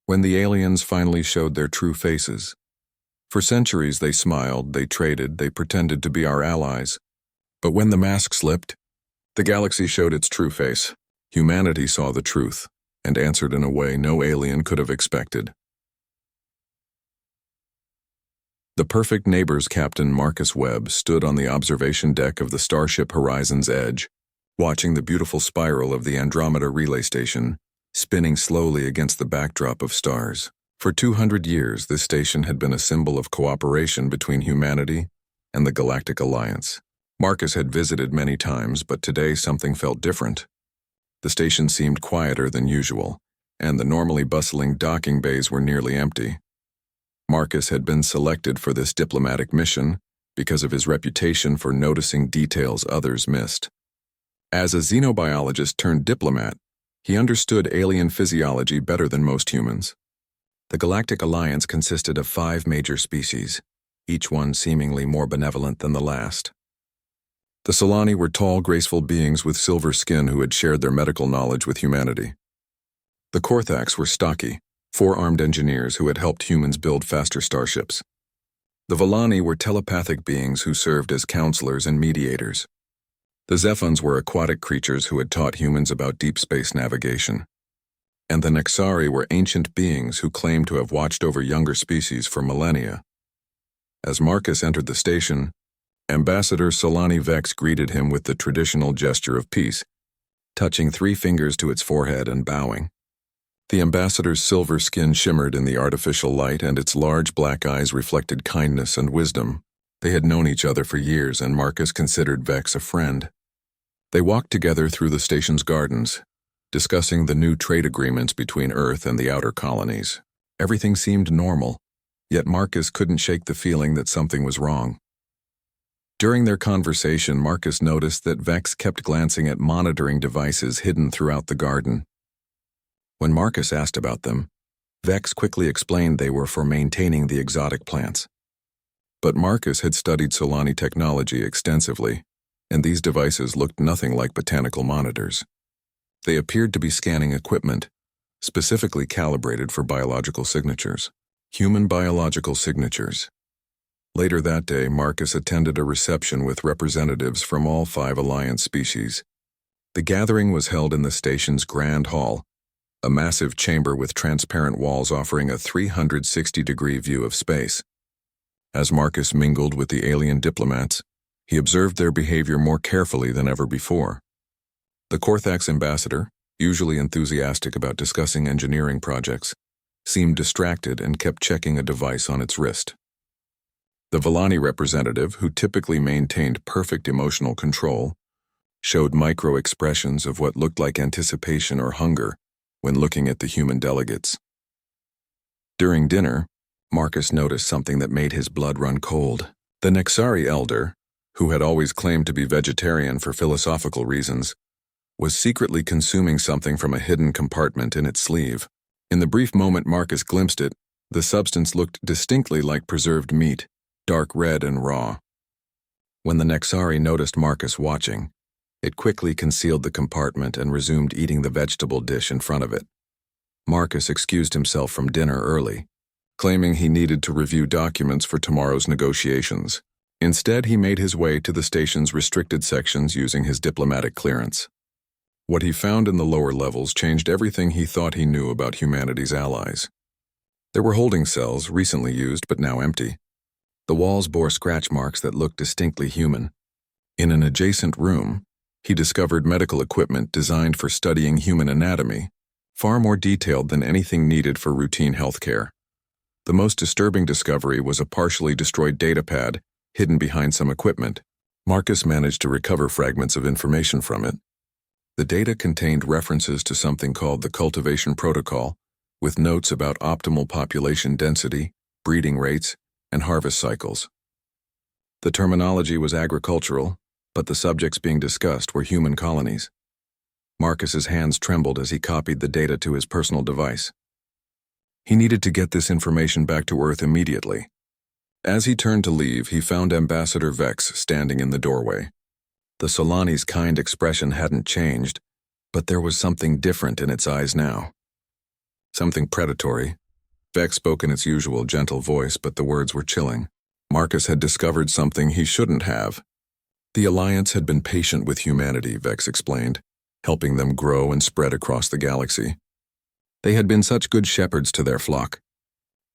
when the aliens finally showed their true faces. For centuries they smiled, they traded, they pretended to be our allies. But when the mask slipped, the galaxy showed its true face. Humanity saw the truth and answered in a way no alien could have expected. The perfect neighbor's Captain Marcus Webb stood on the observation deck of the starship Horizon's Edge, watching the beautiful spiral of the Andromeda relay station spinning slowly against the backdrop of stars. For 200 years, this station had been a symbol of cooperation between humanity and the Galactic Alliance. Marcus had visited many times, but today something felt different. The station seemed quieter than usual, and the normally bustling docking bays were nearly empty. Marcus had been selected for this diplomatic mission because of his reputation for noticing details others missed. As a xenobiologist turned diplomat, he understood alien physiology better than most humans. The Galactic Alliance consisted of 5 major species, each one seemingly more benevolent than the last. The Solani were tall, graceful beings with silver skin who had shared their medical knowledge with humanity. The Korthax were stocky, 4-armed engineers who had helped humans build faster starships. The Volani were telepathic beings who served as counselors and mediators. The Zephons were aquatic creatures who had taught humans about deep space navigation. And the Nexari were ancient beings who claimed to have watched over younger species for millennia. As Marcus entered the station, Ambassador Solani Vex greeted him with the traditional gesture of peace, touching 3 fingers to its forehead and bowing. The ambassador's silver skin shimmered in the artificial light, and its large black eyes reflected kindness and wisdom. They had known each other for years, and Marcus considered Vex a friend. They walked together through the station's gardens, discussing the new trade agreements between Earth and the outer colonies. Everything seemed normal, yet Marcus couldn't shake the feeling that something was wrong. During their conversation, Marcus noticed that Vex kept glancing at monitoring devices hidden throughout the garden. When Marcus asked about them, Vex quickly explained they were for maintaining the exotic plants. But Marcus had studied Solani technology extensively, and these devices looked nothing like botanical monitors. They appeared to be scanning equipment, specifically calibrated for biological signatures. Human biological signatures. Later that day, Marcus attended a reception with representatives from all 5 Alliance species. The gathering was held in the station's Grand Hall, a massive chamber with transparent walls offering a 360-degree view of space. As Marcus mingled with the alien diplomats, he observed their behavior more carefully than ever before. The Korthax ambassador, usually enthusiastic about discussing engineering projects, seemed distracted and kept checking a device on its wrist. The Volani representative, who typically maintained perfect emotional control, showed micro-expressions of what looked like anticipation or hunger when looking at the human delegates. During dinner, Marcus noticed something that made his blood run cold. The Nexari elder, who had always claimed to be vegetarian for philosophical reasons, was secretly consuming something from a hidden compartment in its sleeve. In the brief moment Marcus glimpsed it, the substance looked distinctly like preserved meat, dark red and raw. When the Nexari noticed Marcus watching, it quickly concealed the compartment and resumed eating the vegetable dish in front of it. Marcus excused himself from dinner early, claiming he needed to review documents for tomorrow's negotiations. Instead, he made his way to the station's restricted sections using his diplomatic clearance. What he found in the lower levels changed everything he thought he knew about humanity's allies. There were holding cells, recently used but now empty. The walls bore scratch marks that looked distinctly human. In an adjacent room, he discovered medical equipment designed for studying human anatomy, far more detailed than anything needed for routine healthcare. The most disturbing discovery was a partially destroyed datapad hidden behind some equipment. Marcus managed to recover fragments of information from it. The data contained references to something called the cultivation protocol, with notes about optimal population density, breeding rates, and harvest cycles. The terminology was agricultural, but the subjects being discussed were human colonies. Marcus's hands trembled as he copied the data to his personal device. He needed to get this information back to Earth immediately. As he turned to leave, he found Ambassador Vex standing in the doorway. The Solani's kind expression hadn't changed, but there was something different in its eyes now. Something predatory. Vex spoke in its usual gentle voice, but the words were chilling. Marcus had discovered something he shouldn't have. The Alliance had been patient with humanity, Vex explained, helping them grow and spread across the galaxy. They had been such good shepherds to their flock.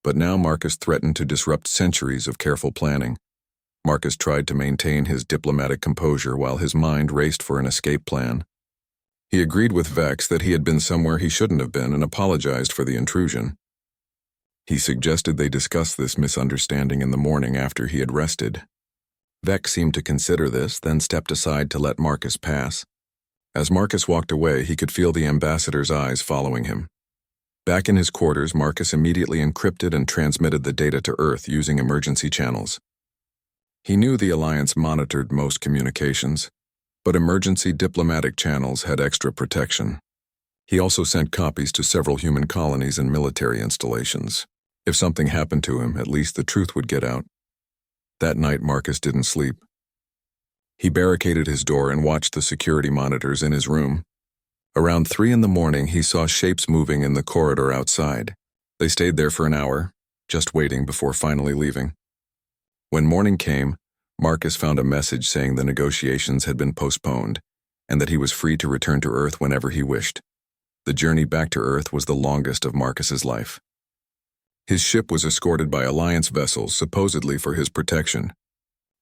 But now Marcus threatened to disrupt centuries of careful planning. Marcus tried to maintain his diplomatic composure while his mind raced for an escape plan. He agreed with Vex that he had been somewhere he shouldn't have been and apologized for the intrusion. He suggested they discuss this misunderstanding in the morning after he had rested. Vex seemed to consider this, then stepped aside to let Marcus pass. As Marcus walked away, he could feel the ambassador's eyes following him. Back in his quarters, Marcus immediately encrypted and transmitted the data to Earth using emergency channels. He knew the Alliance monitored most communications, but emergency diplomatic channels had extra protection. He also sent copies to several human colonies and military installations. If something happened to him, at least the truth would get out. That night, Marcus didn't sleep. He barricaded his door and watched the security monitors in his room. Around 3 a.m, he saw shapes moving in the corridor outside. They stayed there for an hour, just waiting before finally leaving. When morning came, Marcus found a message saying the negotiations had been postponed and that he was free to return to Earth whenever he wished. The journey back to Earth was the longest of Marcus's life. His ship was escorted by Alliance vessels, supposedly for his protection.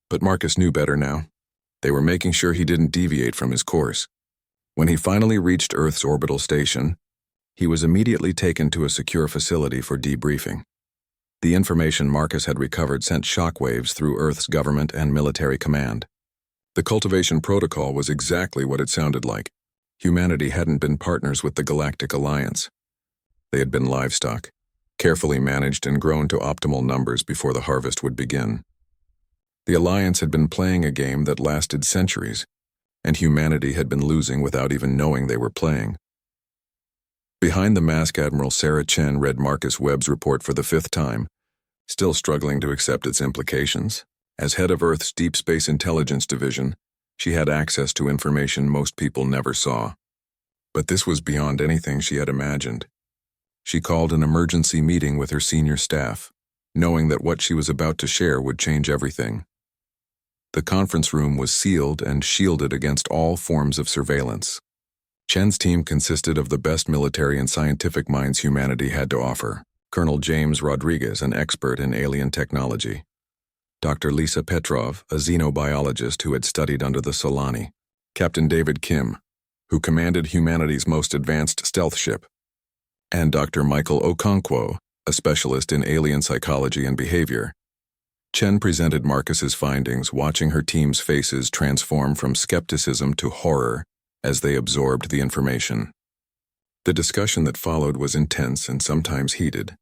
But Marcus knew better now. They were making sure he didn't deviate from his course. When he finally reached Earth's orbital station, he was immediately taken to a secure facility for debriefing. The information Marcus had recovered sent shockwaves through Earth's government and military command. The cultivation protocol was exactly what it sounded like. Humanity hadn't been partners with the Galactic Alliance. They had been livestock, carefully managed and grown to optimal numbers before the harvest would begin. The Alliance had been playing a game that lasted centuries, and humanity had been losing without even knowing they were playing. Behind the mask, Admiral Sarah Chen read Marcus Webb's report for the 5th time, still struggling to accept its implications. As head of Earth's Deep Space Intelligence Division, she had access to information most people never saw. But this was beyond anything she had imagined. She called an emergency meeting with her senior staff, knowing that what she was about to share would change everything. The conference room was sealed and shielded against all forms of surveillance. Chen's team consisted of the best military and scientific minds humanity had to offer. Colonel James Rodriguez, an expert in alien technology. Dr. Lisa Petrov, a xenobiologist who had studied under the Solani. Captain David Kim, who commanded humanity's most advanced stealth ship. And Dr. Michael Okonkwo, a specialist in alien psychology and behavior. Chen presented Marcus's findings, watching her team's faces transform from skepticism to horror as they absorbed the information. The discussion that followed was intense and sometimes heated.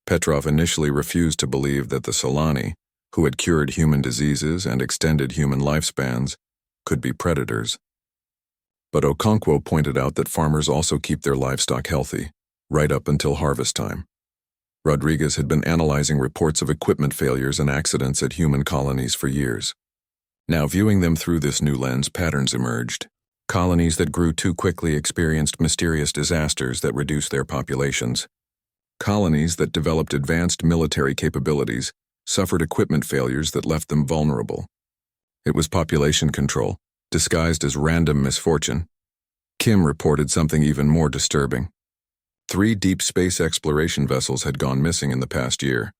Petrov initially refused to believe that the Solani, who had cured human diseases and extended human lifespans, could be predators. But Okonkwo pointed out that farmers also keep their livestock healthy, right up until harvest time. Rodriguez had been analyzing reports of equipment failures and accidents at human colonies for years. Now, viewing them through this new lens, patterns emerged. Colonies that grew too quickly experienced mysterious disasters that reduced their populations. Colonies that developed advanced military capabilities suffered equipment failures that left them vulnerable. It was population control, disguised as random misfortune. Kim reported something even more disturbing. 3 deep space exploration vessels had gone missing in the past year,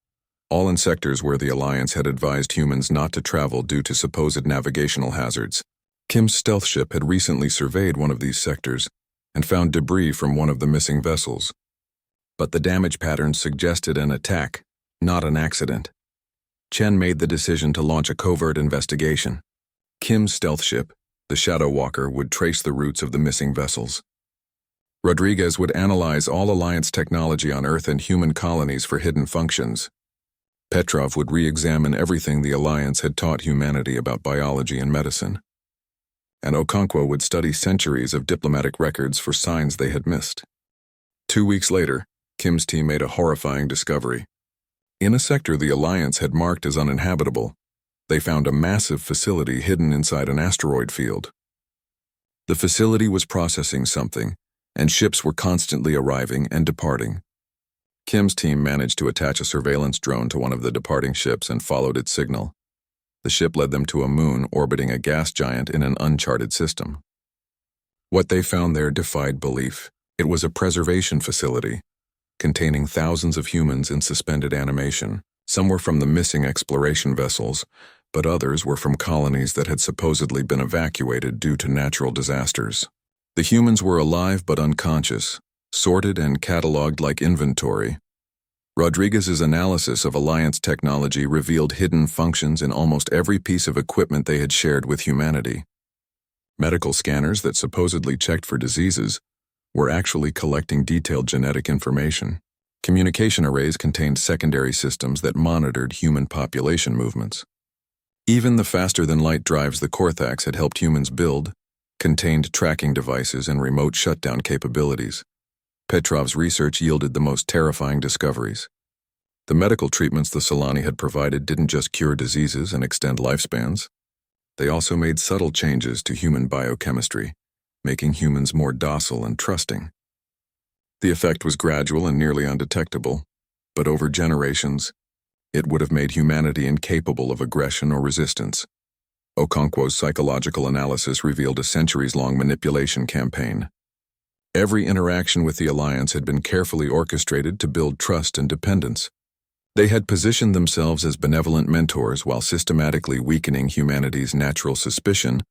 all in sectors where the Alliance had advised humans not to travel due to supposed navigational hazards. Kim's stealth ship had recently surveyed one of these sectors and found debris from one of the missing vessels. But the damage patterns suggested an attack, not an accident. Chen made the decision to launch a covert investigation. Kim's stealth ship, the Shadow Walker, would trace the routes of the missing vessels. Rodriguez would analyze all Alliance technology on Earth and human colonies for hidden functions. Petrov would re-examine everything the Alliance had taught humanity about biology and medicine. And Okonkwo would study centuries of diplomatic records for signs they had missed. 2 weeks later, Kim's team made a horrifying discovery. In a sector the Alliance had marked as uninhabitable, they found a massive facility hidden inside an asteroid field. The facility was processing something, and ships were constantly arriving and departing. Kim's team managed to attach a surveillance drone to one of the departing ships and followed its signal. The ship led them to a moon orbiting a gas giant in an uncharted system. What they found there defied belief. It was a preservation facility, containing thousands of humans in suspended animation. Some were from the missing exploration vessels, but others were from colonies that had supposedly been evacuated due to natural disasters. The humans were alive but unconscious, sorted and cataloged like inventory. Rodriguez's analysis of Alliance technology revealed hidden functions in almost every piece of equipment they had shared with humanity. Medical scanners that supposedly checked for diseases were actually collecting detailed genetic information. Communication arrays contained secondary systems that monitored human population movements. Even the faster-than-light drives the Corthax had helped humans build contained tracking devices and remote shutdown capabilities. Petrov's research yielded the most terrifying discoveries. The medical treatments the Solani had provided didn't just cure diseases and extend lifespans. They also made subtle changes to human biochemistry, making humans more docile and trusting. The effect was gradual and nearly undetectable, but over generations, it would have made humanity incapable of aggression or resistance. Okonkwo's psychological analysis revealed a centuries-long manipulation campaign. Every interaction with the Alliance had been carefully orchestrated to build trust and dependence. They had positioned themselves as benevolent mentors while systematically weakening humanity's natural suspicion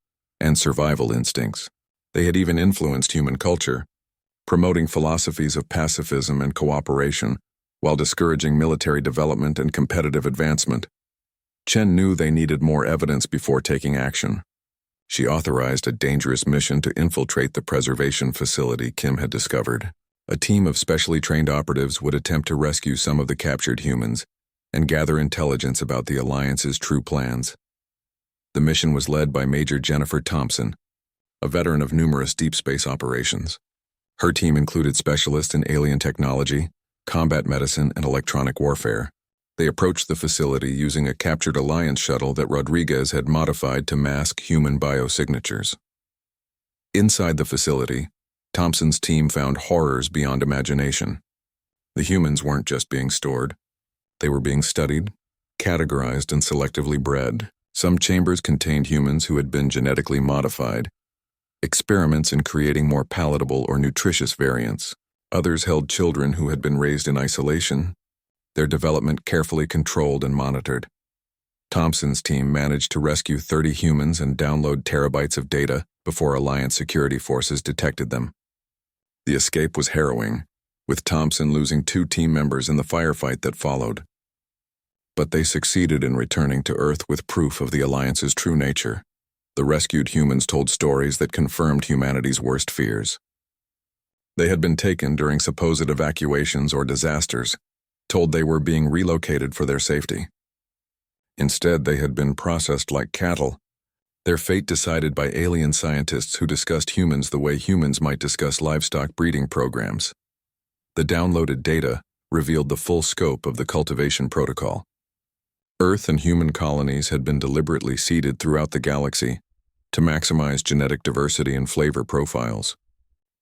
and survival instincts. They had even influenced human culture, promoting philosophies of pacifism and cooperation while discouraging military development and competitive advancement. Chen knew they needed more evidence before taking action. She authorized a dangerous mission to infiltrate the preservation facility Kim had discovered. A team of specially trained operatives would attempt to rescue some of the captured humans and gather intelligence about the Alliance's true plans. The mission was led by Major Jennifer Thompson, a veteran of numerous deep space operations. Her team included specialists in alien technology, combat medicine, and electronic warfare. They approached the facility using a captured Alliance shuttle that Rodriguez had modified to mask human biosignatures. Inside the facility, Thompson's team found horrors beyond imagination. The humans weren't just being stored. They were being studied, categorized, and selectively bred. Some chambers contained humans who had been genetically modified, experiments in creating more palatable or nutritious variants. Others held children who had been raised in isolation, their development carefully controlled and monitored. Thompson's team managed to rescue 30 humans and download terabytes of data before Alliance security forces detected them. The escape was harrowing, with Thompson losing 2 team members in the firefight that followed. But they succeeded in returning to Earth with proof of the Alliance's true nature. The rescued humans told stories that confirmed humanity's worst fears. They had been taken during supposed evacuations or disasters, told they were being relocated for their safety. Instead, they had been processed like cattle, their fate decided by alien scientists who discussed humans the way humans might discuss livestock breeding programs. The downloaded data revealed the full scope of the cultivation protocol. Earth and human colonies had been deliberately seeded throughout the galaxy to maximize genetic diversity and flavor profiles.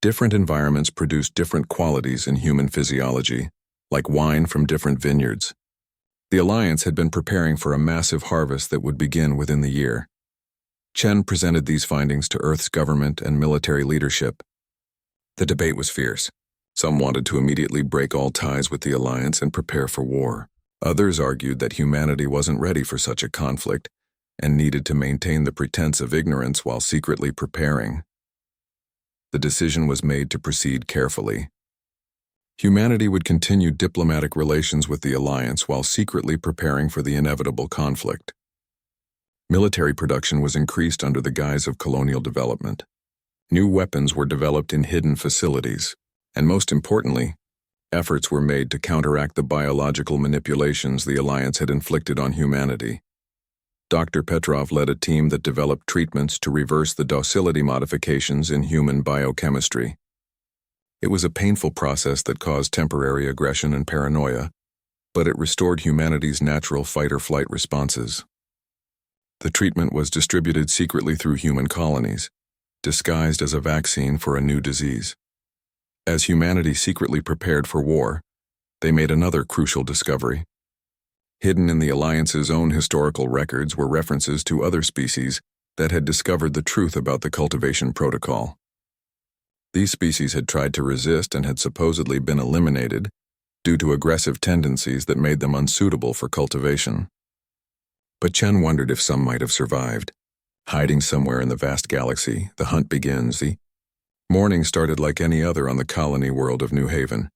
Different environments produced different qualities in human physiology, like wine from different vineyards. The Alliance had been preparing for a massive harvest that would begin within the year. Chen presented these findings to Earth's government and military leadership. The debate was fierce. Some wanted to immediately break all ties with the Alliance and prepare for war. Others argued that humanity wasn't ready for such a conflict and needed to maintain the pretense of ignorance while secretly preparing. The decision was made to proceed carefully. Humanity would continue diplomatic relations with the Alliance while secretly preparing for the inevitable conflict. Military production was increased under the guise of colonial development. New weapons were developed in hidden facilities, and most importantly, efforts were made to counteract the biological manipulations the Alliance had inflicted on humanity. Dr. Petrov led a team that developed treatments to reverse the docility modifications in human biochemistry. It was a painful process that caused temporary aggression and paranoia, but it restored humanity's natural fight-or-flight responses. The treatment was distributed secretly through human colonies, disguised as a vaccine for a new disease. As humanity secretly prepared for war, they made another crucial discovery. Hidden in the Alliance's own historical records were references to other species that had discovered the truth about the cultivation protocol. These species had tried to resist and had supposedly been eliminated due to aggressive tendencies that made them unsuitable for cultivation. But Chen wondered if some might have survived. Hiding somewhere in the vast galaxy, the hunt begins. The morning started like any other on the colony world of New Haven.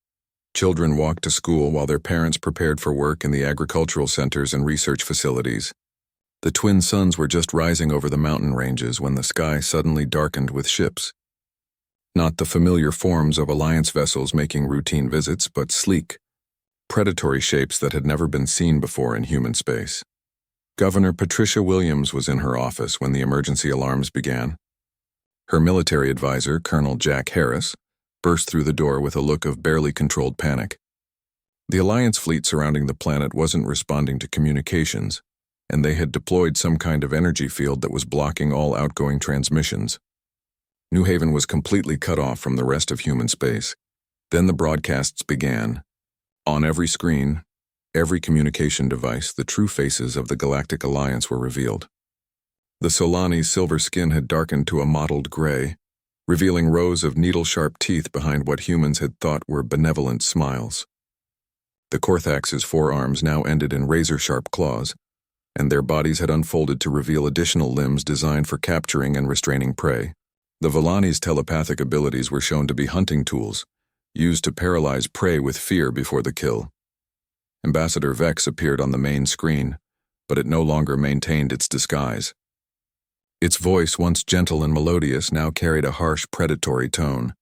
Children walked to school while their parents prepared for work in the agricultural centers and research facilities. The twin suns were just rising over the mountain ranges when the sky suddenly darkened with ships. Not the familiar forms of Alliance vessels making routine visits, but sleek, predatory shapes that had never been seen before in human space. Governor Patricia Williams was in her office when the emergency alarms began. Her military advisor, Colonel Jack Harris, burst through the door with a look of barely controlled panic. The Alliance fleet surrounding the planet wasn't responding to communications, and they had deployed some kind of energy field that was blocking all outgoing transmissions. New Haven was completely cut off from the rest of human space. Then the broadcasts began. On every screen, every communication device, the true faces of the Galactic Alliance were revealed. The Solani's silver skin had darkened to a mottled gray, revealing rows of needle-sharp teeth behind what humans had thought were benevolent smiles. The Korthax's forearms now ended in razor-sharp claws, and their bodies had unfolded to reveal additional limbs designed for capturing and restraining prey. The Villani's telepathic abilities were shown to be hunting tools, used to paralyze prey with fear before the kill. Ambassador Vex appeared on the main screen, but it no longer maintained its disguise. Its voice, once gentle and melodious, now carried a harsh, predatory tone.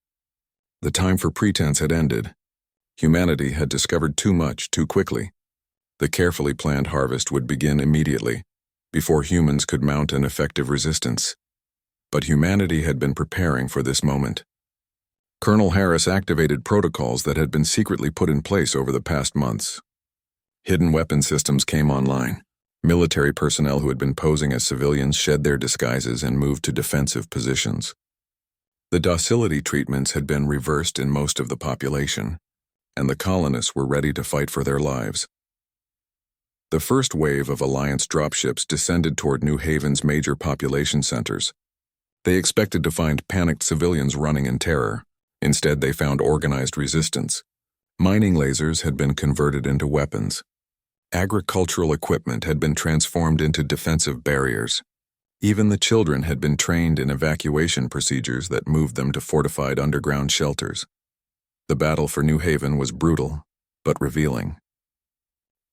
The time for pretense had ended. Humanity had discovered too much too quickly. The carefully planned harvest would begin immediately, before humans could mount an effective resistance. But humanity had been preparing for this moment. Colonel Harris activated protocols that had been secretly put in place over the past months. Hidden weapon systems came online. Military personnel who had been posing as civilians shed their disguises and moved to defensive positions. The docility treatments had been reversed in most of the population, and the colonists were ready to fight for their lives. The first wave of Alliance dropships descended toward New Haven's major population centers. They expected to find panicked civilians running in terror. Instead, they found organized resistance. Mining lasers had been converted into weapons. Agricultural equipment had been transformed into defensive barriers. Even the children had been trained in evacuation procedures that moved them to fortified underground shelters. The battle for New Haven was brutal, but revealing.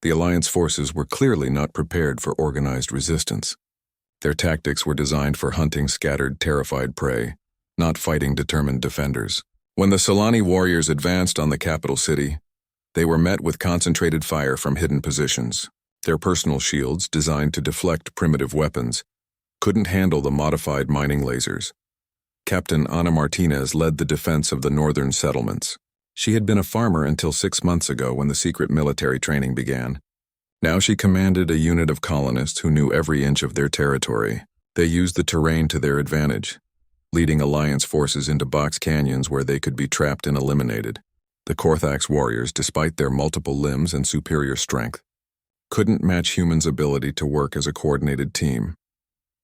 The Alliance forces were clearly not prepared for organized resistance. Their tactics were designed for hunting scattered, terrified prey, not fighting determined defenders. When the Solani warriors advanced on the capital city, they were met with concentrated fire from hidden positions. Their personal shields, designed to deflect primitive weapons, couldn't handle the modified mining lasers. Captain Ana Martinez led the defense of the northern settlements. She had been a farmer until 6 months ago when the secret military training began. Now she commanded a unit of colonists who knew every inch of their territory. They used the terrain to their advantage, leading Alliance forces into box canyons where they could be trapped and eliminated. The Korthax warriors, despite their multiple limbs and superior strength, couldn't match humans' ability to work as a coordinated team.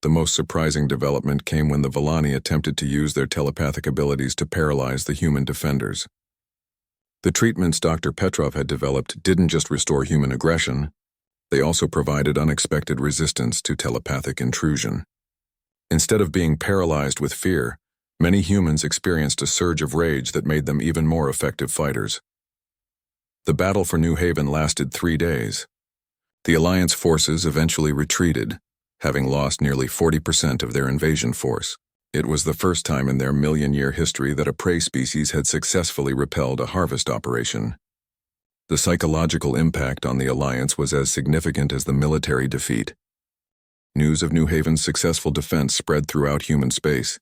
The most surprising development came when the Villani attempted to use their telepathic abilities to paralyze the human defenders. The treatments Dr. Petrov had developed didn't just restore human aggression, they also provided unexpected resistance to telepathic intrusion. Instead of being paralyzed with fear, many humans experienced a surge of rage that made them even more effective fighters. The battle for New Haven lasted 3 days. The Alliance forces eventually retreated, having lost nearly 40% of their invasion force. It was the first time in their million-year history that a prey species had successfully repelled a harvest operation. The psychological impact on the Alliance was as significant as the military defeat. News of New Haven's successful defense spread throughout human space,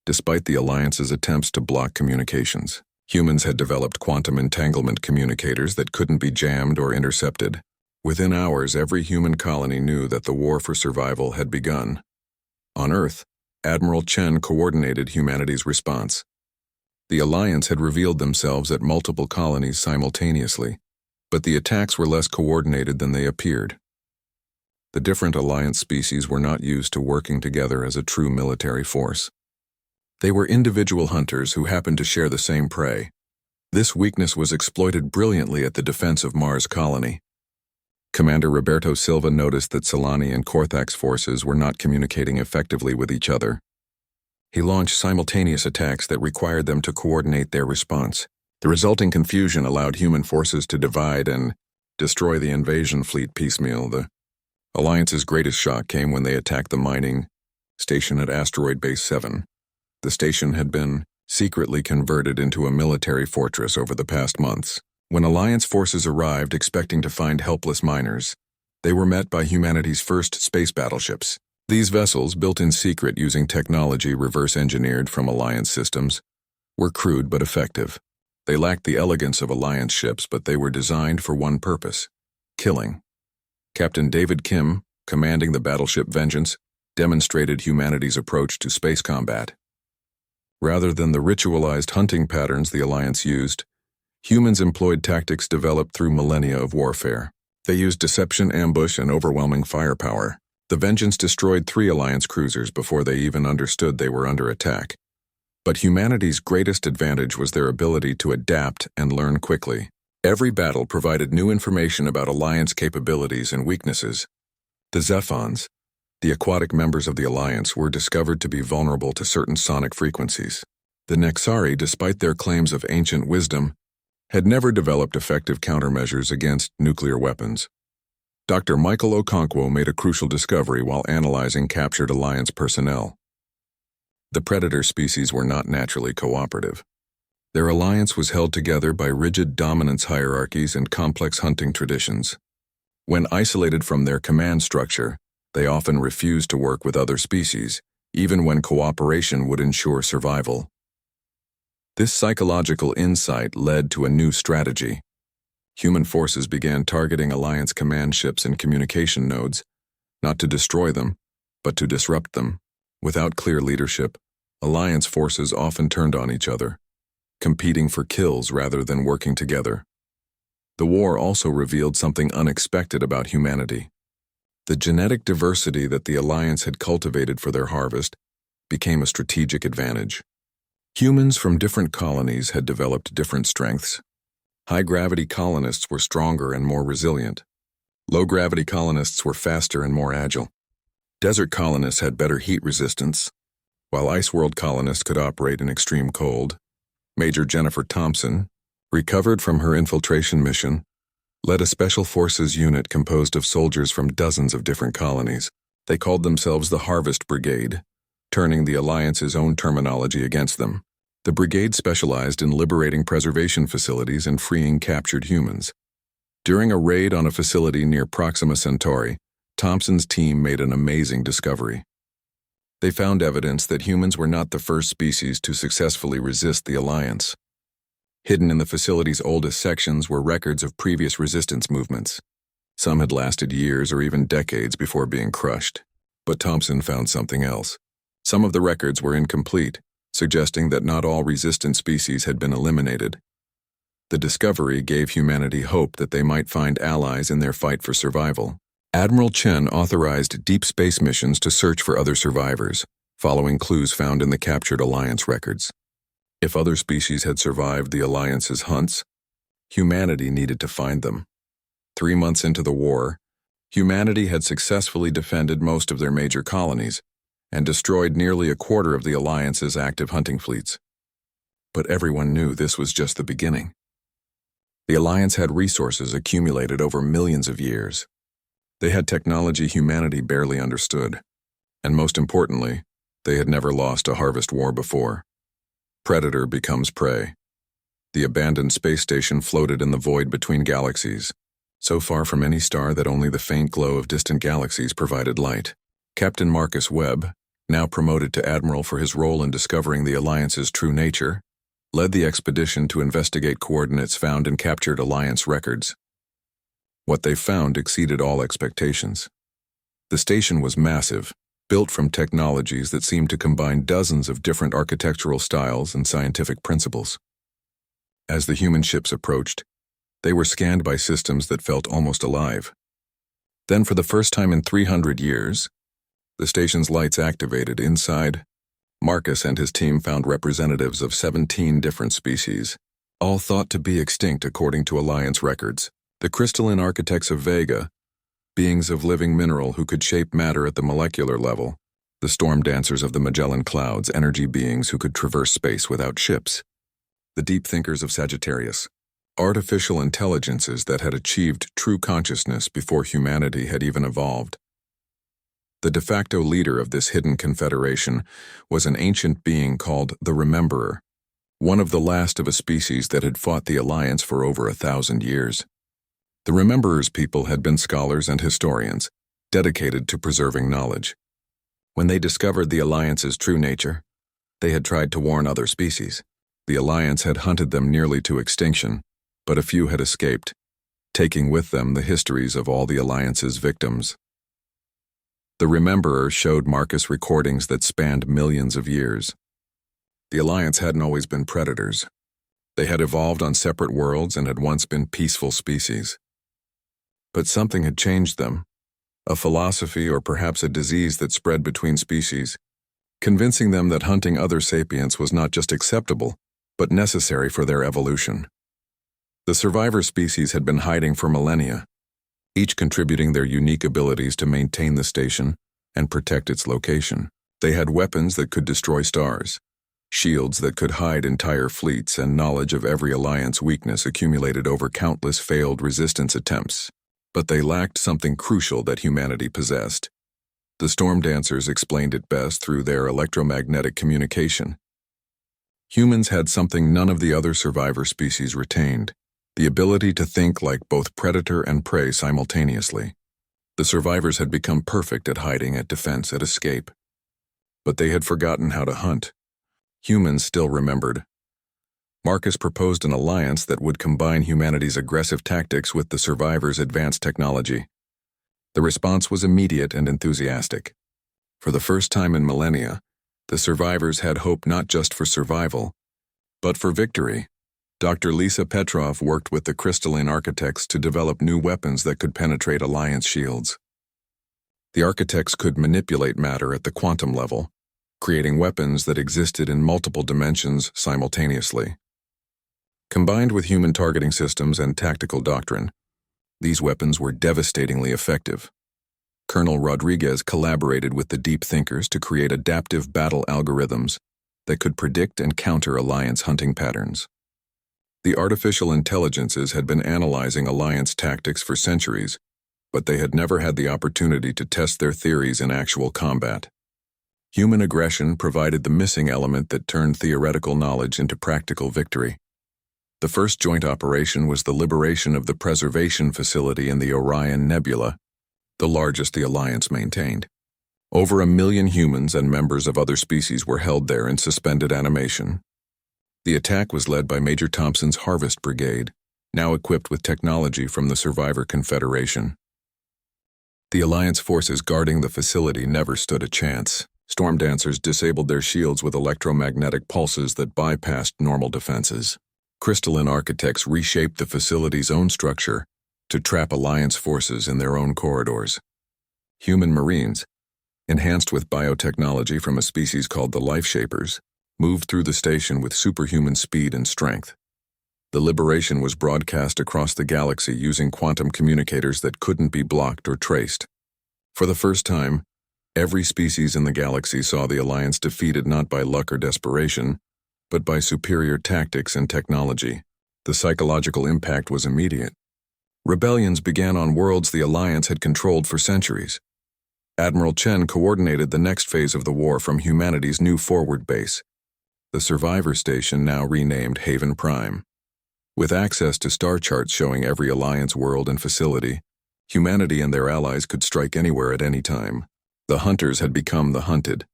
despite the Alliance's attempts to block communications. Humans had developed quantum entanglement communicators that couldn't be jammed or intercepted. Within hours, every human colony knew that the war for survival had begun. On Earth, Admiral Chen coordinated humanity's response. The Alliance had revealed themselves at multiple colonies simultaneously, but the attacks were less coordinated than they appeared. The different Alliance species were not used to working together as a true military force. They were individual hunters who happened to share the same prey. This weakness was exploited brilliantly at the defense of Mars colony. Commander Roberto Silva noticed that Solani and Korthak's forces were not communicating effectively with each other. He launched simultaneous attacks that required them to coordinate their response. The resulting confusion allowed human forces to divide and destroy the invasion fleet piecemeal. The Alliance's greatest shock came when they attacked the mining station at Asteroid Base 7. The station had been secretly converted into a military fortress over the past months. When Alliance forces arrived expecting to find helpless miners, they were met by humanity's first space battleships. These vessels, built in secret using technology reverse-engineered from Alliance systems, were crude but effective. They lacked the elegance of Alliance ships, but they were designed for one purpose: killing. Captain David Kim, commanding the battleship Vengeance, demonstrated humanity's approach to space combat. Rather than the ritualized hunting patterns the Alliance used, humans employed tactics developed through millennia of warfare. They used deception, ambush, and overwhelming firepower. The Vengeance destroyed 3 Alliance cruisers before they even understood they were under attack. But humanity's greatest advantage was their ability to adapt and learn quickly. Every battle provided new information about Alliance capabilities and weaknesses. The Zephons, the aquatic members of the Alliance, were discovered to be vulnerable to certain sonic frequencies. The Nexari, despite their claims of ancient wisdom, had never developed effective countermeasures against nuclear weapons. Dr. Michael Okonkwo made a crucial discovery while analyzing captured Alliance personnel. The predator species were not naturally cooperative. Their alliance was held together by rigid dominance hierarchies and complex hunting traditions. When isolated from their command structure, they often refused to work with other species, even when cooperation would ensure survival. This psychological insight led to a new strategy. Human forces began targeting Alliance command ships and communication nodes, not to destroy them, but to disrupt them. Without clear leadership, Alliance forces often turned on each other, competing for kills rather than working together. The war also revealed something unexpected about humanity. The genetic diversity that the Alliance had cultivated for their harvest became a strategic advantage. Humans from different colonies had developed different strengths. High-gravity colonists were stronger and more resilient. Low-gravity colonists were faster and more agile. Desert colonists had better heat resistance, while ice world colonists could operate in extreme cold. Major Jennifer Thompson, recovered from her infiltration mission, led a special forces unit composed of soldiers from dozens of different colonies. They called themselves the Harvest Brigade, turning the Alliance's own terminology against them. The brigade specialized in liberating preservation facilities and freeing captured humans. During a raid on a facility near Proxima Centauri, Thompson's team made an amazing discovery. They found evidence that humans were not the first species to successfully resist the Alliance. Hidden in the facility's oldest sections were records of previous resistance movements. Some had lasted years or even decades before being crushed. But Thompson found something else. Some of the records were incomplete, suggesting that not all resistant species had been eliminated. The discovery gave humanity hope that they might find allies in their fight for survival. Admiral Chen authorized deep space missions to search for other survivors, following clues found in the captured Alliance records. If other species had survived the Alliance's hunts, humanity needed to find them. 3 months into the war, humanity had successfully defended most of their major colonies and destroyed nearly a quarter of the Alliance's active hunting fleets. But everyone knew this was just the beginning. The Alliance had resources accumulated over millions of years. They had technology humanity barely understood, and most importantly, they had never lost a harvest war before. Predator becomes prey. The abandoned space station floated in the void between galaxies, so far from any star that only the faint glow of distant galaxies provided light. Captain Marcus Webb, now promoted to admiral for his role in discovering the Alliance's true nature, led the expedition to investigate coordinates found in captured Alliance records. What they found exceeded all expectations. The station was massive, built from technologies that seemed to combine dozens of different architectural styles and scientific principles. As the human ships approached, they were scanned by systems that felt almost alive. Then, for the first time in 300 years, the station's lights activated. Inside, Marcus and his team found representatives of 17 different species, all thought to be extinct according to Alliance records. The crystalline architects of Vega, beings of living mineral who could shape matter at the molecular level, the storm dancers of the Magellan Clouds, energy beings who could traverse space without ships, the deep thinkers of Sagittarius, artificial intelligences that had achieved true consciousness before humanity had even evolved. The de facto leader of this hidden confederation was an ancient being called the Rememberer, one of the last of a species that had fought the Alliance for over 1,000 years. The Rememberer's people had been scholars and historians, dedicated to preserving knowledge. When they discovered the Alliance's true nature, they had tried to warn other species. The Alliance had hunted them nearly to extinction, but a few had escaped, taking with them the histories of all the Alliance's victims. The Rememberer showed Marcus recordings that spanned millions of years. The Alliance hadn't always been predators. They had evolved on separate worlds and had once been peaceful species. But something had changed them, a philosophy or perhaps a disease that spread between species, convincing them that hunting other sapients was not just acceptable, but necessary for their evolution. The survivor species had been hiding for millennia, each contributing their unique abilities to maintain the station and protect its location. They had weapons that could destroy stars, shields that could hide entire fleets, and knowledge of every Alliance weakness accumulated over countless failed resistance attempts. But they lacked something crucial that humanity possessed. The Storm Dancers explained it best through their electromagnetic communication. Humans had something none of the other survivor species retained: the ability to think like both predator and prey simultaneously. The survivors had become perfect at hiding, at defense, at escape. But they had forgotten how to hunt. Humans still remembered. Marcus proposed an alliance that would combine humanity's aggressive tactics with the survivors' advanced technology. The response was immediate and enthusiastic. For the first time in millennia, the survivors had hope not just for survival, but for victory. Dr. Lisa Petrov worked with the crystalline architects to develop new weapons that could penetrate Alliance shields. The architects could manipulate matter at the quantum level, creating weapons that existed in multiple dimensions simultaneously. Combined with human targeting systems and tactical doctrine, these weapons were devastatingly effective. Colonel Rodriguez collaborated with the deep thinkers to create adaptive battle algorithms that could predict and counter Alliance hunting patterns. The artificial intelligences had been analyzing Alliance tactics for centuries, but they had never had the opportunity to test their theories in actual combat. Human aggression provided the missing element that turned theoretical knowledge into practical victory. The first joint operation was the liberation of the preservation facility in the Orion Nebula, the largest the Alliance maintained. Over 1 million humans and members of other species were held there in suspended animation. The attack was led by Major Thompson's Harvest Brigade, now equipped with technology from the Survivor Confederation. The Alliance forces guarding the facility never stood a chance. Storm Dancers disabled their shields with electromagnetic pulses that bypassed normal defenses. Crystalline architects reshaped the facility's own structure to trap Alliance forces in their own corridors. Human Marines, enhanced with biotechnology from a species called the Life Shapers, moved through the station with superhuman speed and strength. The liberation was broadcast across the galaxy using quantum communicators that couldn't be blocked or traced. For the first time, every species in the galaxy saw the Alliance defeated not by luck or desperation, but by superior tactics and technology. The psychological impact was immediate. Rebellions began on worlds the Alliance had controlled for centuries. Admiral Chen coordinated the next phase of the war from humanity's new forward base, the Survivor Station, now renamed Haven Prime. With access to star charts showing every Alliance world and facility, humanity and their allies could strike anywhere at any time. The hunters had become the hunted.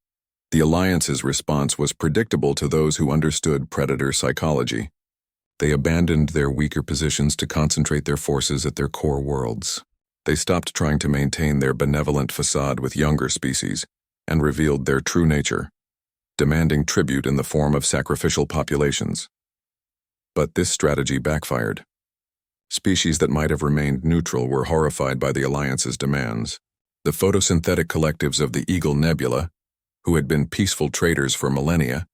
The Alliance's response was predictable to those who understood predator psychology. They abandoned their weaker positions to concentrate their forces at their core worlds. They stopped trying to maintain their benevolent facade with younger species and revealed their true nature, demanding tribute in the form of sacrificial populations. But this strategy backfired. Species that might have remained neutral were horrified by the Alliance's demands. The photosynthetic collectives of the Eagle Nebula, who had been peaceful traders for millennia,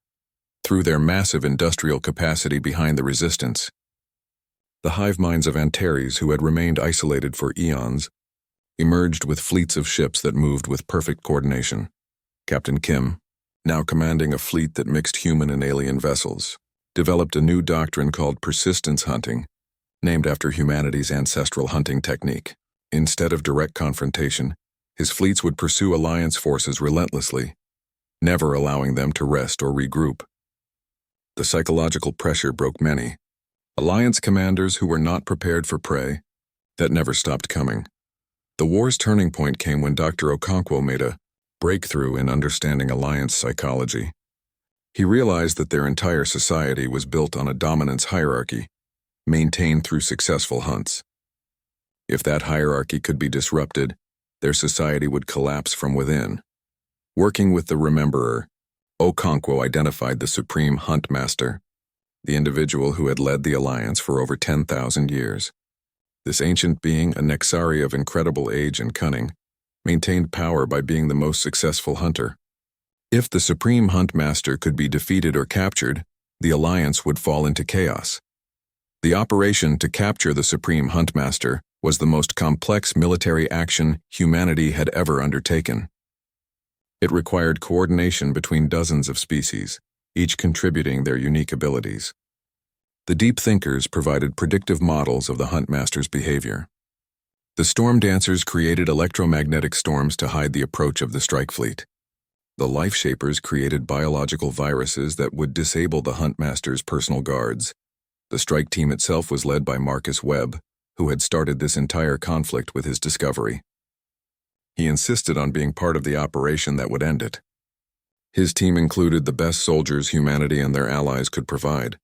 threw their massive industrial capacity behind the resistance. The hive minds of Antares, who had remained isolated for eons, emerged with fleets of ships that moved with perfect coordination. Captain Kim, now commanding a fleet that mixed human and alien vessels, developed a new doctrine called persistence hunting, named after humanity's ancestral hunting technique. Instead of direct confrontation, his fleets would pursue Alliance forces relentlessly, never allowing them to rest or regroup. The psychological pressure broke many. Alliance commanders who were not prepared for prey, that never stopped coming. The war's turning point came when Dr. Okonkwo made a breakthrough in understanding Alliance psychology. He realized that their entire society was built on a dominance hierarchy, maintained through successful hunts. If that hierarchy could be disrupted, their society would collapse from within. Working with the Rememberer, Okonkwo identified the Supreme Hunt Master, the individual who had led the Alliance for over 10,000 years. This ancient being, a Nexari of incredible age and cunning, maintained power by being the most successful hunter. If the Supreme Hunt Master could be defeated or captured, the Alliance would fall into chaos. The operation to capture the Supreme Hunt Master was the most complex military action humanity had ever undertaken. It required coordination between dozens of species, each contributing their unique abilities. The Deep Thinkers provided predictive models of the Huntmaster's behavior. The Storm Dancers created electromagnetic storms to hide the approach of the strike fleet. The Life Shapers created biological viruses that would disable the Huntmaster's personal guards. The strike team itself was led by Marcus Webb, who had started this entire conflict with his discovery. He insisted on being part of the operation that would end it. His team included the best soldiers humanity and their allies could provide,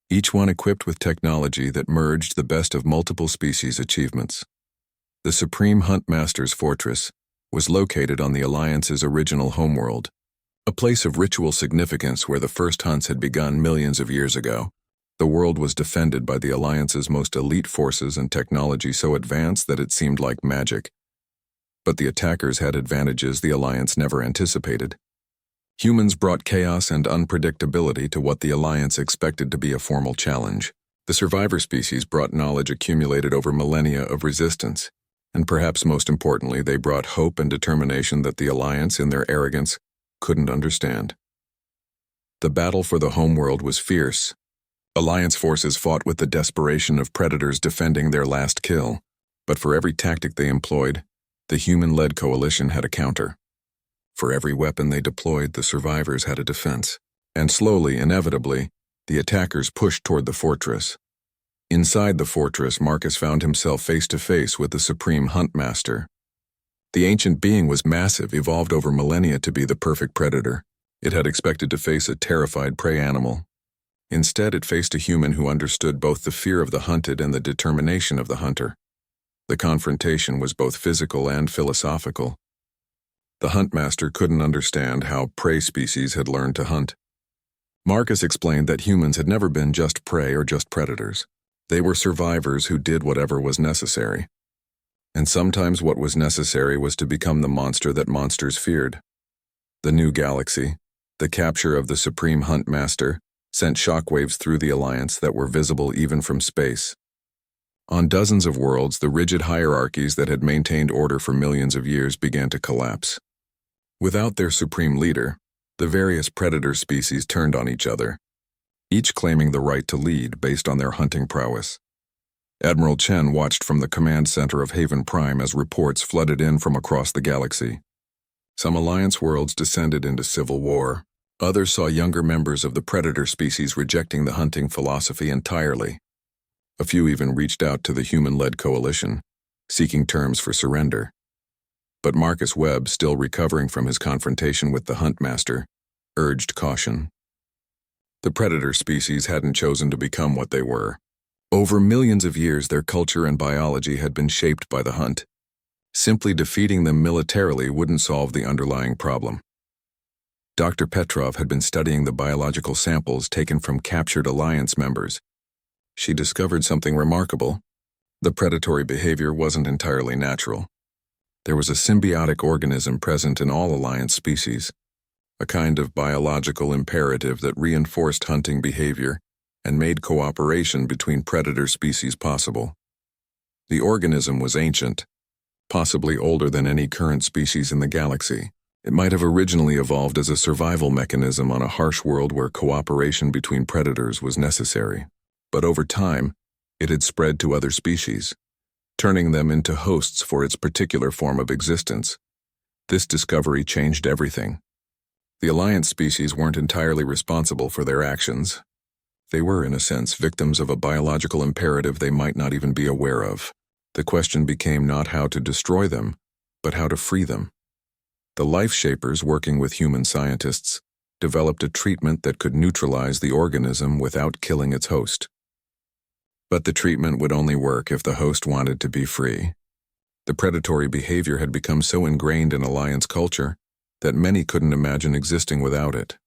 each one equipped with technology that merged the best of multiple species' achievements. The Supreme Hunt Master's fortress was located on the Alliance's original homeworld, a place of ritual significance where the first hunts had begun millions of years ago. The world was defended by the Alliance's most elite forces and technology so advanced that it seemed like magic. But the attackers had advantages the Alliance never anticipated. Humans brought chaos and unpredictability to what the Alliance expected to be a formal challenge. The survivor species brought knowledge accumulated over millennia of resistance, and perhaps most importantly, they brought hope and determination that the Alliance, in their arrogance, couldn't understand. The battle for the homeworld was fierce. Alliance forces fought with the desperation of predators defending their last kill, but for every tactic they employed, the human-led coalition had a counter. For every weapon they deployed, the survivors had a defense. And slowly, inevitably, the attackers pushed toward the fortress. Inside the fortress, Marcus found himself face-to-face with the Supreme Hunt Master. The ancient being was massive, evolved over millennia to be the perfect predator. It had expected to face a terrified prey animal. Instead, it faced a human who understood both the fear of the hunted and the determination of the hunter. The confrontation was both physical and philosophical. The Huntmaster couldn't understand how prey species had learned to hunt. Marcus explained that humans had never been just prey or just predators. They were survivors who did whatever was necessary. And sometimes what was necessary was to become the monster that monsters feared. The new galaxy, the capture of the Supreme Hunt Master, sent shockwaves through the Alliance that were visible even from space. On dozens of worlds, the rigid hierarchies that had maintained order for millions of years began to collapse. Without their supreme leader, the various predator species turned on each other, each claiming the right to lead based on their hunting prowess. Admiral Chen watched from the command center of Haven Prime as reports flooded in from across the galaxy. Some Alliance worlds descended into civil war. Others saw younger members of the predator species rejecting the hunting philosophy entirely. A few even reached out to the human-led coalition, seeking terms for surrender. But Marcus Webb, still recovering from his confrontation with the Huntmaster, urged caution. The predator species hadn't chosen to become what they were. Over millions of years, their culture and biology had been shaped by the hunt. Simply defeating them militarily wouldn't solve the underlying problem. Dr. Petrov had been studying the biological samples taken from captured Alliance members. She discovered something remarkable. The predatory behavior wasn't entirely natural. There was a symbiotic organism present in all Alliance species, a kind of biological imperative that reinforced hunting behavior and made cooperation between predator species possible. The organism was ancient, possibly older than any current species in the galaxy. It might have originally evolved as a survival mechanism on a harsh world where cooperation between predators was necessary. But over time, it had spread to other species, turning them into hosts for its particular form of existence. This discovery changed everything. The Alliance species weren't entirely responsible for their actions. They were, in a sense, victims of a biological imperative they might not even be aware of. The question became not how to destroy them, but how to free them. The Life Shapers, working with human scientists, developed a treatment that could neutralize the organism without killing its host. But the treatment would only work if the host wanted to be free. The predatory behavior had become so ingrained in Alliance culture that many couldn't imagine existing without it.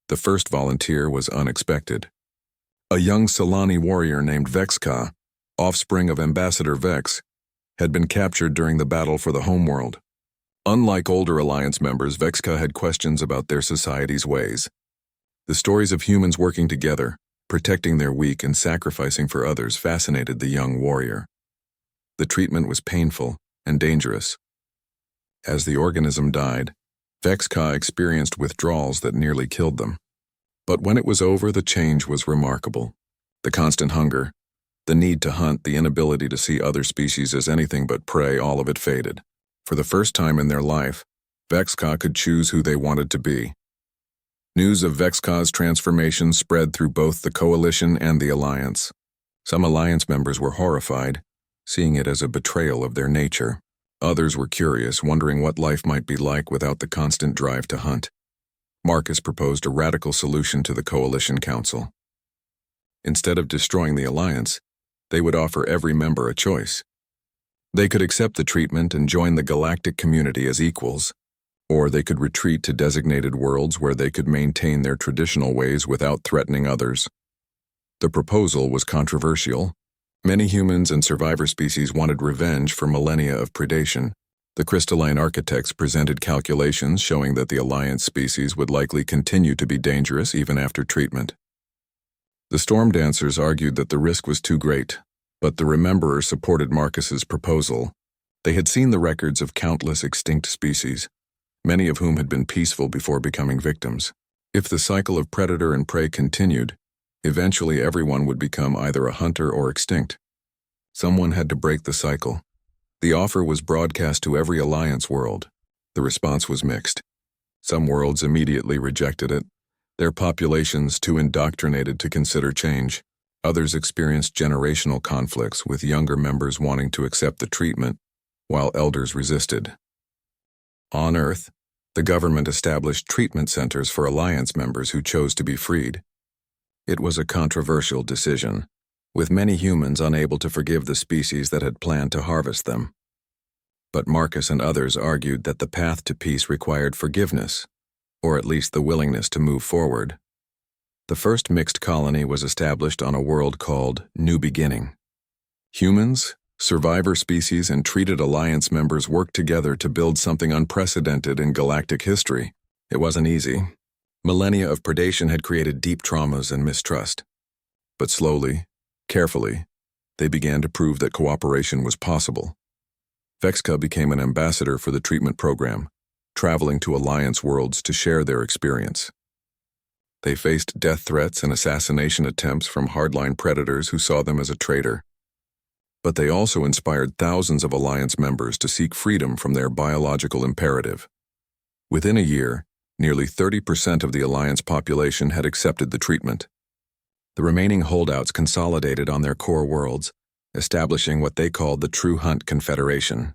The first volunteer was unexpected. A young Solani warrior named Vexka, offspring of Ambassador Vex, had been captured during the battle for the homeworld. Unlike older Alliance members, Vexka had questions about their society's ways. The stories of humans working together, protecting their weak and sacrificing for others fascinated the young warrior. The treatment was painful and dangerous. As the organism died, Vexka experienced withdrawals that nearly killed them. But when it was over, the change was remarkable. The constant hunger, the need to hunt, the inability to see other species as anything but prey, all of it faded. For the first time in their life, Vexka could choose who they wanted to be. News of Vexka's transformation spread through both the Coalition and the Alliance. Some Alliance members were horrified, seeing it as a betrayal of their nature. Others were curious, wondering what life might be like without the constant drive to hunt. Marcus proposed a radical solution to the Coalition Council. Instead of destroying the Alliance, they would offer every member a choice. They could accept the treatment and join the galactic community as equals, or they could retreat to designated worlds where they could maintain their traditional ways without threatening others. The proposal was controversial. Many humans and survivor species wanted revenge for millennia of predation. The crystalline architects presented calculations showing that the Alliance species would likely continue to be dangerous even after treatment. The Storm Dancers argued that the risk was too great, but the Rememberer supported Marcus's proposal. They had seen the records of countless extinct species, many of whom had been peaceful before becoming victims. If the cycle of predator and prey continued, eventually everyone would become either a hunter or extinct. Someone had to break the cycle. The offer was broadcast to every Alliance world. The response was mixed. Some worlds immediately rejected it, their populations too indoctrinated to consider change. Others experienced generational conflicts, with younger members wanting to accept the treatment, while elders resisted. On Earth, the government established treatment centers for Alliance members who chose to be freed. It was a controversial decision, with many humans unable to forgive the species that had planned to harvest them. But Marcus and others argued that the path to peace required forgiveness, or at least the willingness to move forward. The first mixed colony was established on a world called New Beginning. Humans, survivor species, and treated Alliance members worked together to build something unprecedented in galactic history. It wasn't easy. Millennia of predation had created deep traumas and mistrust. But slowly, carefully, they began to prove that cooperation was possible. Vexka became an ambassador for the treatment program, traveling to Alliance worlds to share their experience. They faced death threats and assassination attempts from hardline predators who saw them as a traitor. But they also inspired thousands of Alliance members to seek freedom from their biological imperative. Within a year, nearly 30% of the Alliance population had accepted the treatment. The remaining holdouts consolidated on their core worlds, establishing what they called the True Hunt Confederation.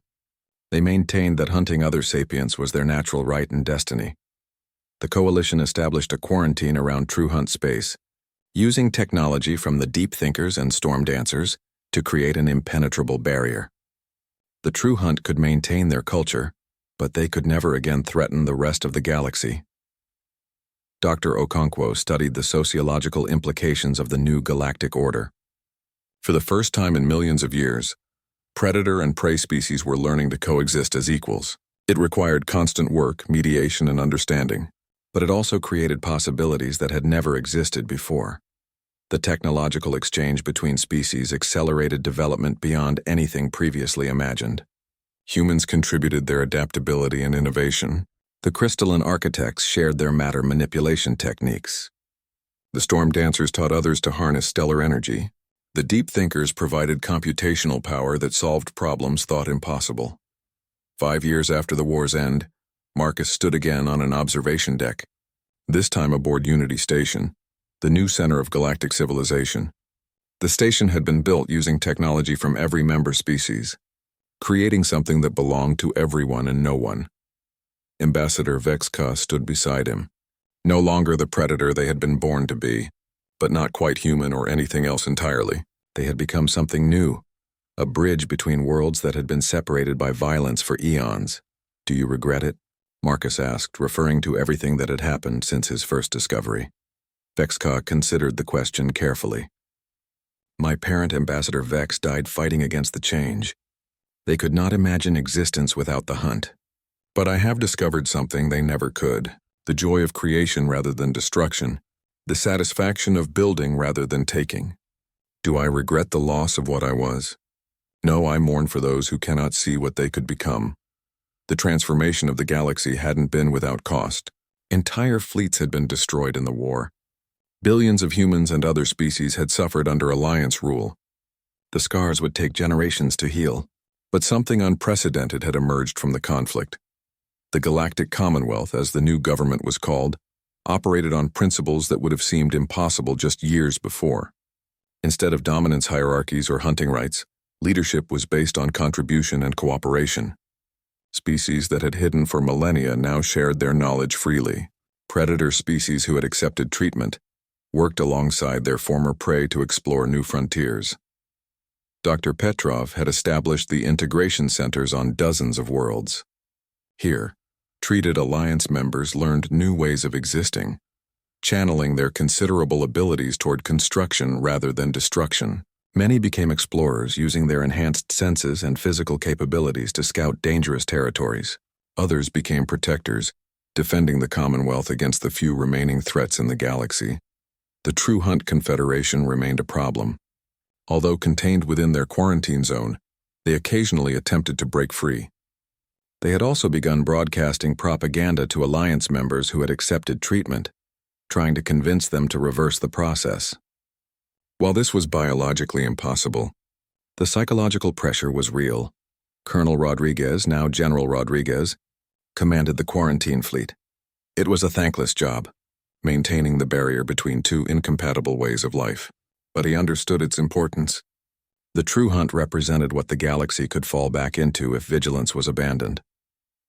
They maintained that hunting other sapients was their natural right and destiny. The Coalition established a quarantine around True Hunt space, using technology from the Deep Thinkers and Storm Dancers to create an impenetrable barrier. The true hunt could maintain their culture, but they could never again threaten the rest of the galaxy. Dr. Okonkwo studied the sociological implications of the new galactic order. For the first time in millions of years, predator and prey species were learning to coexist as equals. It required constant work, mediation, and understanding, but it also created possibilities that had never existed before. The technological exchange between species accelerated development beyond anything previously imagined. Humans contributed their adaptability and innovation. The crystalline architects shared their matter manipulation techniques. The storm dancers taught others to harness stellar energy. The deep thinkers provided computational power that solved problems thought impossible. 5 years after the war's end, Marcus stood again on an observation deck, this time aboard Unity Station, the new center of galactic civilization. The station had been built using technology from every member species, creating something that belonged to everyone and no one. Ambassador Vexka stood beside him, no longer the predator they had been born to be, but not quite human or anything else entirely. They had become something new, a bridge between worlds that had been separated by violence for eons. "Do you regret it?" Marcus asked, referring to everything that had happened since his first discovery. Vexka considered the question carefully. "My parent, Ambassador Vex, died fighting against the change. They could not imagine existence without the hunt. But I have discovered something they never could, the joy of creation rather than destruction, the satisfaction of building rather than taking. Do I regret the loss of what I was? No, I mourn for those who cannot see what they could become. The transformation of the galaxy hadn't been without cost. Entire fleets had been destroyed in the war. Billions of humans and other species had suffered under Alliance rule. The scars would take generations to heal, but something unprecedented had emerged from the conflict. The Galactic Commonwealth, as the new government was called, operated on principles that would have seemed impossible just years before. Instead of dominance hierarchies or hunting rights, leadership was based on contribution and cooperation. Species that had hidden for millennia now shared their knowledge freely. Predator species who had accepted treatment worked alongside their former prey to explore new frontiers. Dr. Petrov had established the integration centers on dozens of worlds. Here, treated Alliance members learned new ways of existing, channeling their considerable abilities toward construction rather than destruction. Many became explorers, using their enhanced senses and physical capabilities to scout dangerous territories. Others became protectors, defending the Commonwealth against the few remaining threats in the galaxy. The True Hunt Confederation remained a problem. Although contained within their quarantine zone, they occasionally attempted to break free. They had also begun broadcasting propaganda to Alliance members who had accepted treatment, trying to convince them to reverse the process. While this was biologically impossible, the psychological pressure was real. Colonel Rodriguez, now General Rodriguez, commanded the quarantine fleet. It was a thankless job, maintaining the barrier between two incompatible ways of life, but he understood its importance. The True Hunt represented what the galaxy could fall back into if vigilance was abandoned.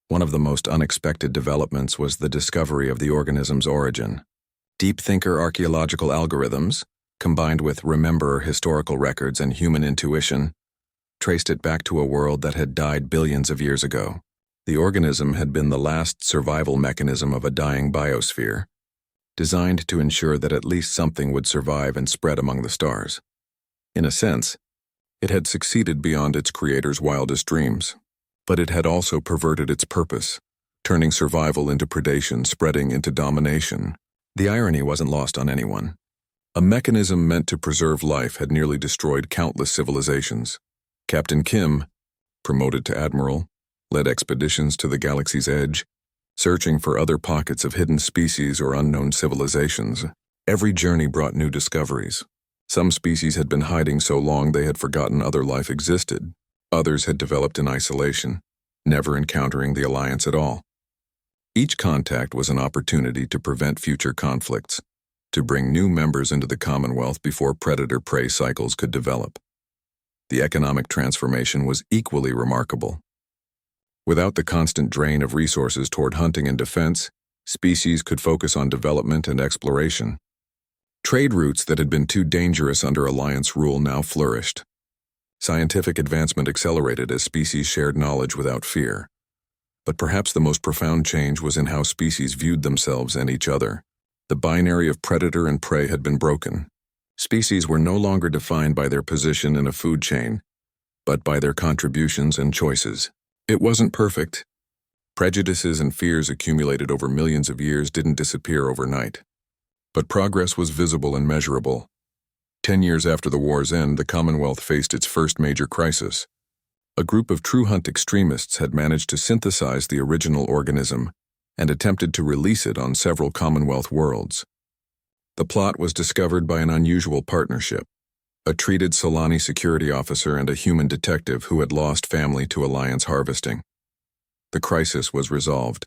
One of the most unexpected developments was the discovery of the organism's origin. Deep thinker archaeological algorithms, combined with rememberer historical records and human intuition, traced it back to a world that had died billions of years ago. The organism had been the last survival mechanism of a dying biosphere, designed to ensure that at least something would survive and spread among the stars. In a sense, it had succeeded beyond its creator's wildest dreams, but it had also perverted its purpose, turning survival into predation, spreading into domination. The irony wasn't lost on anyone. A mechanism meant to preserve life had nearly destroyed countless civilizations. Captain Kim, promoted to admiral, led expeditions to the galaxy's edge, searching for other pockets of hidden species or unknown civilizations. Every journey brought new discoveries. Some species had been hiding so long they had forgotten other life existed. Others had developed in isolation, never encountering the Alliance at all. Each contact was an opportunity to prevent future conflicts, to bring new members into the Commonwealth before predator-prey cycles could develop. The economic transformation was equally remarkable. Without the constant drain of resources toward hunting and defense, species could focus on development and exploration. Trade routes that had been too dangerous under Alliance rule now flourished. Scientific advancement accelerated as species shared knowledge without fear. But perhaps the most profound change was in how species viewed themselves and each other. The binary of predator and prey had been broken. Species were no longer defined by their position in a food chain, but by their contributions and choices. It wasn't perfect. Prejudices and fears accumulated over millions of years didn't disappear overnight. But progress was visible and measurable. 10 years after the war's end, the Commonwealth faced its first major crisis. A group of true hunt extremists had managed to synthesize the original organism and attempted to release it on several Commonwealth worlds. The plot was discovered by an unusual partnership, a treated Solani security officer and a human detective who had lost family to alliance harvesting. The crisis was resolved,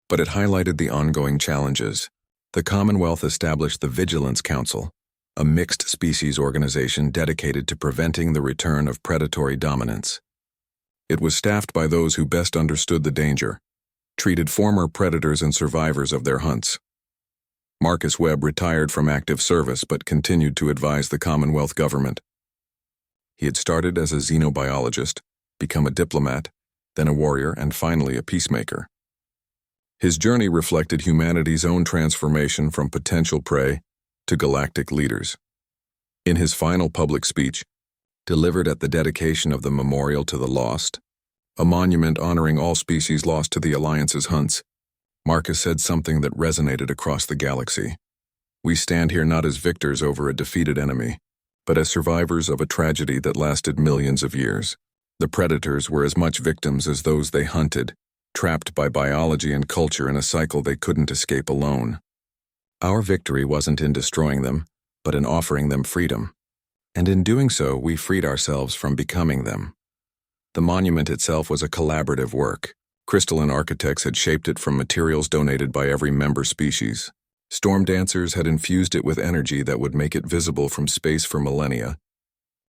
but it highlighted the ongoing challenges. The Commonwealth established the Vigilance Council, a mixed species organization dedicated to preventing the return of predatory dominance. It was staffed by those who best understood the danger, treated former predators and survivors of their hunts. Marcus Webb retired from active service but continued to advise the Commonwealth government. He had started as a xenobiologist, become a diplomat, then a warrior, and finally a peacemaker. His journey reflected humanity's own transformation from potential prey to galactic leaders. In his final public speech, delivered at the dedication of the Memorial to the Lost, a monument honoring all species lost to the Alliance's hunts, Marcus said something that resonated across the galaxy. We stand here not as victors over a defeated enemy, but as survivors of a tragedy that lasted millions of years. The predators were as much victims as those they hunted, trapped by biology and culture in a cycle they couldn't escape alone. Our victory wasn't in destroying them, but in offering them freedom. And in doing so, we freed ourselves from becoming them. The monument itself was a collaborative work. Crystalline architects had shaped it from materials donated by every member species. Storm dancers had infused it with energy that would make it visible from space for millennia.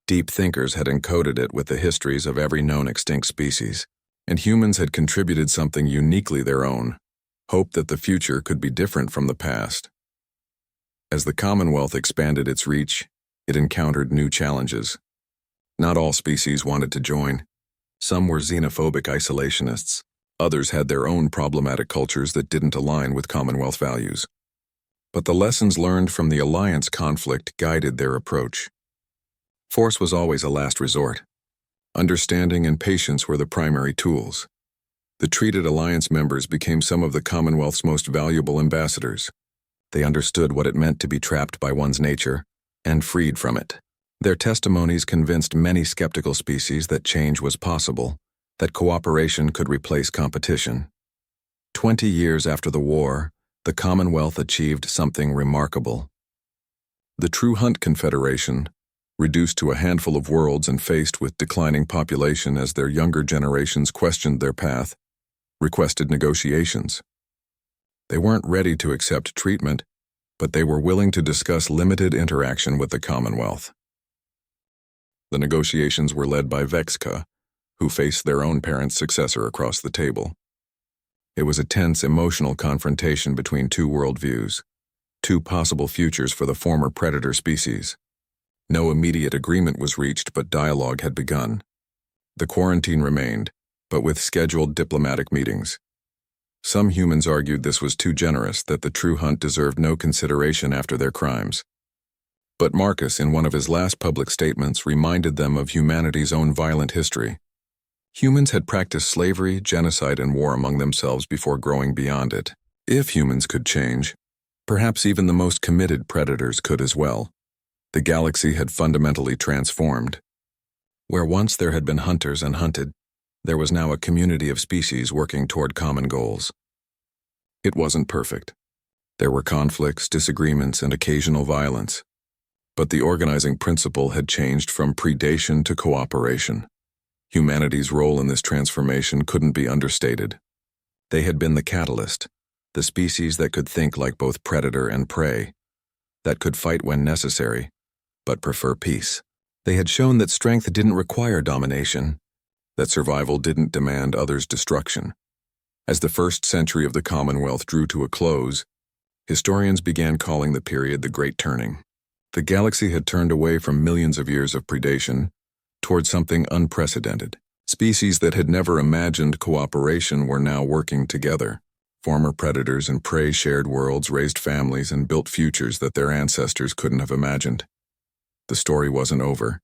Deep thinkers had encoded it with the histories of every known extinct species. And humans had contributed something uniquely their own, hope that the future could be different from the past. As the Commonwealth expanded its reach, it encountered new challenges. Not all species wanted to join. Some were xenophobic isolationists. Others had their own problematic cultures that didn't align with Commonwealth values. But the lessons learned from the Alliance conflict guided their approach. Force was always a last resort. Understanding and patience were the primary tools. The treated Alliance members became some of the Commonwealth's most valuable ambassadors. They understood what it meant to be trapped by one's nature and freed from it. Their testimonies convinced many skeptical species that change was possible, that cooperation could replace competition. 20 years after the war, the Commonwealth achieved something remarkable. The True Hunt Confederation, reduced to a handful of worlds and faced with declining population as their younger generations questioned their path, requested negotiations. They weren't ready to accept treatment, but they were willing to discuss limited interaction with the Commonwealth. The negotiations were led by Vexka, who faced their own parent's successor across the table. It was a tense, emotional confrontation between two worldviews, two possible futures for the former predator species. No immediate agreement was reached, but dialogue had begun. The quarantine remained, but with scheduled diplomatic meetings. Some humans argued this was too generous, that the True Hunt deserved no consideration after their crimes. But Marcus, in one of his last public statements, reminded them of humanity's own violent history. Humans had practiced slavery, genocide, and war among themselves before growing beyond it. If humans could change, perhaps even the most committed predators could as well. The galaxy had fundamentally transformed. Where once there had been hunters and hunted, there was now a community of species working toward common goals. It wasn't perfect. There were conflicts, disagreements, and occasional violence. But the organizing principle had changed from predation to cooperation. Humanity's role in this transformation couldn't be understated. They had been the catalyst, the species that could think like both predator and prey, that could fight when necessary, but prefer peace. They had shown that strength didn't require domination, that survival didn't demand others' destruction. As the first century of the Commonwealth drew to a close, historians began calling the period the Great Turning. The galaxy had turned away from millions of years of predation toward something unprecedented. Species that had never imagined cooperation were now working together. Former predators and prey shared worlds, raised families, and built futures that their ancestors couldn't have imagined. The story wasn't over.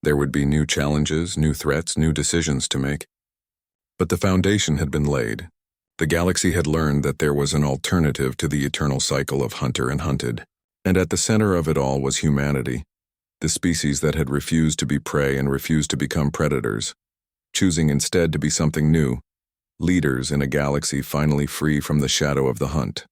There would be new challenges, new threats, new decisions to make. But the foundation had been laid. The galaxy had learned that there was an alternative to the eternal cycle of hunter and hunted. And at the center of it all was humanity, the species that had refused to be prey and refused to become predators, choosing instead to be something new, leaders in a galaxy finally free from the shadow of the hunt.